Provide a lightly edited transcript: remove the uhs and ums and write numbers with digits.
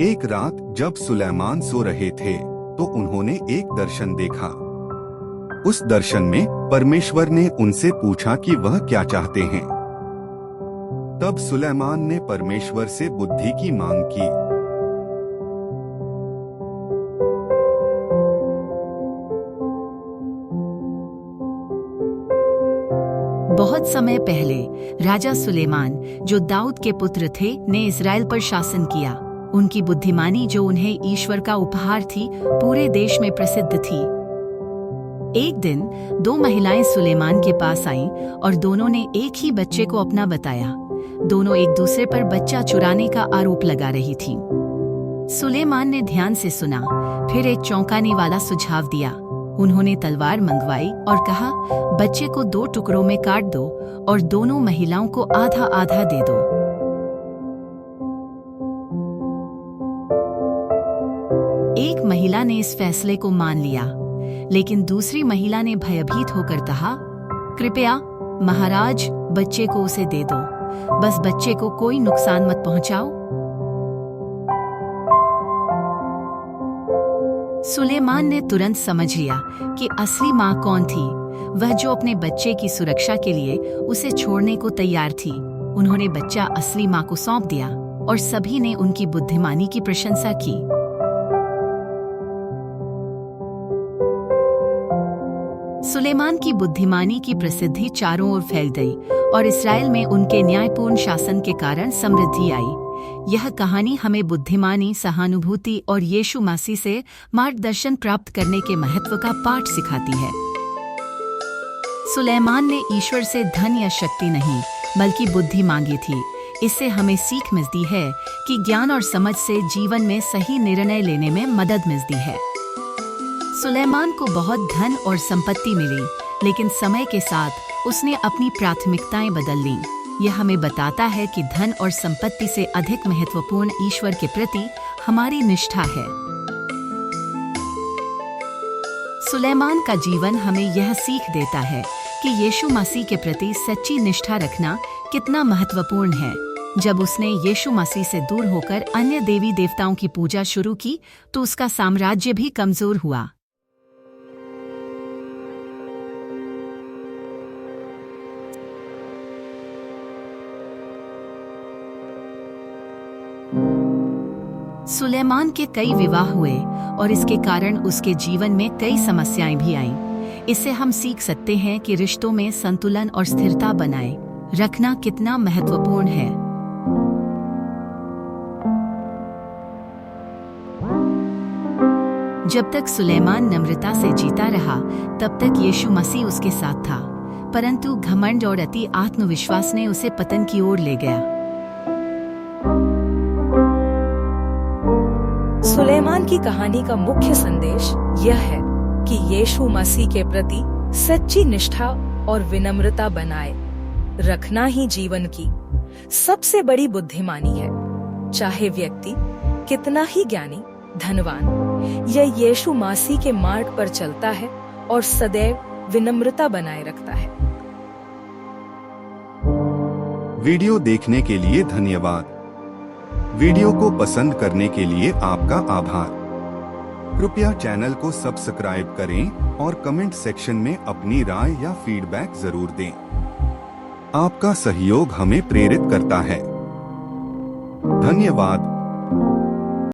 एक रात जब सुलेमान सो रहे थे तो उन्होंने एक दर्शन देखा। उस दर्शन में परमेश्वर ने उनसे पूछा कि वह क्या चाहते हैं। तब सुलेमान ने परमेश्वर से बुद्धि की मांग की। बहुत समय पहले राजा सुलेमान, जो दाऊद के पुत्र थे, ने इज़राइल पर शासन किया। उनकी बुद्धिमानी, जो उन्हें ईश्वर का उपहार थी, पूरे देश में प्रसिद्ध थी। एक दिन दो महिलाएं सुलेमान के पास आईं और दोनों ने एक ही बच्चे को अपना बताया। दोनों एक दूसरे पर बच्चा चुराने का आरोप लगा रही थीं। सुलेमान ने ध्यान से सुना, फिर एक चौंकाने वाला सुझाव दिया। उन्होंने तलवार मंगवाई और कहा, बच्चे को 2 टुकड़ों में काट दो और दोनों महिलाओं को आधा आधा दे दो। एक महिला ने इस फैसले को मान लिया, लेकिन दूसरी महिला ने भयभीत होकर कहा, कृपया महाराज, बच्चे को उसे दे दो, बस बच्चे को कोई नुकसान मत पहुंचाओ। सुलेमान ने तुरंत समझ लिया कि असली माँ कौन थी, वह जो अपने बच्चे की सुरक्षा के लिए उसे छोड़ने को तैयार थी। उन्होंने बच्चा असली माँ को सौंप दिया और सभी ने उनकी बुद्धिमानी की प्रशंसा की। सुलेमान की बुद्धिमानी की प्रसिद्धि चारों ओर फैल गई और इस्राएल में उनके न्यायपूर्ण शासन के कारण समृद्धि आई। यह कहानी हमें बुद्धिमानी, सहानुभूति और यीशु मसीह से मार्गदर्शन प्राप्त करने के महत्व का पाठ सिखाती है। सुलेमान ने ईश्वर से धन या शक्ति नहीं, बल्कि बुद्धि मांगी थी। इससे हमें सीख मिलती है कि ज्ञान और समझ से जीवन में सही निर्णय लेने में मदद मिलती है। सुलेमान को बहुत धन और संपत्ति मिली, लेकिन समय के साथ उसने अपनी प्राथमिकताएं बदल लीं। यह हमें बताता है कि धन और संपत्ति से अधिक महत्वपूर्ण ईश्वर के प्रति हमारी निष्ठा है। सुलेमान का जीवन हमें यह सीख देता है कि यीशु मसीह के प्रति सच्ची निष्ठा रखना कितना महत्वपूर्ण है। जब उसने यीशु मसीह से दूर होकर अन्य देवी देवताओं की पूजा शुरू की, तो उसका साम्राज्य भी कमजोर हुआ। सुलेमान के कई विवाह हुए और इसके कारण उसके जीवन में कई समस्याएं भी आईं। इससे हम सीख सकते हैं कि रिश्तों में संतुलन और स्थिरता बनाए रखना कितना महत्वपूर्ण है। जब तक सुलेमान नम्रता से जीता रहा, तब तक यीशु मसीह उसके साथ था, परंतु घमंड और अति आत्मविश्वास ने उसे पतन की ओर ले गया। सुलेमान की कहानी का मुख्य संदेश यह है कि यीशु मसीह के प्रति सच्ची निष्ठा और विनम्रता बनाए रखना ही जीवन की सबसे बड़ी बुद्धिमानी है। चाहे व्यक्ति कितना ही ज्ञानी, धनवान या यीशु मसीह के मार्ग पर चलता है और सदैव विनम्रता बनाए रखता है। वीडियो देखने के लिए धन्यवाद। वीडियो को पसंद करने के लिए आपका आभार। कृपया चैनल को सब्सक्राइब करें और कमेंट सेक्शन में अपनी राय या फीडबैक जरूर दें। आपका सहयोग हमें प्रेरित करता है। धन्यवाद।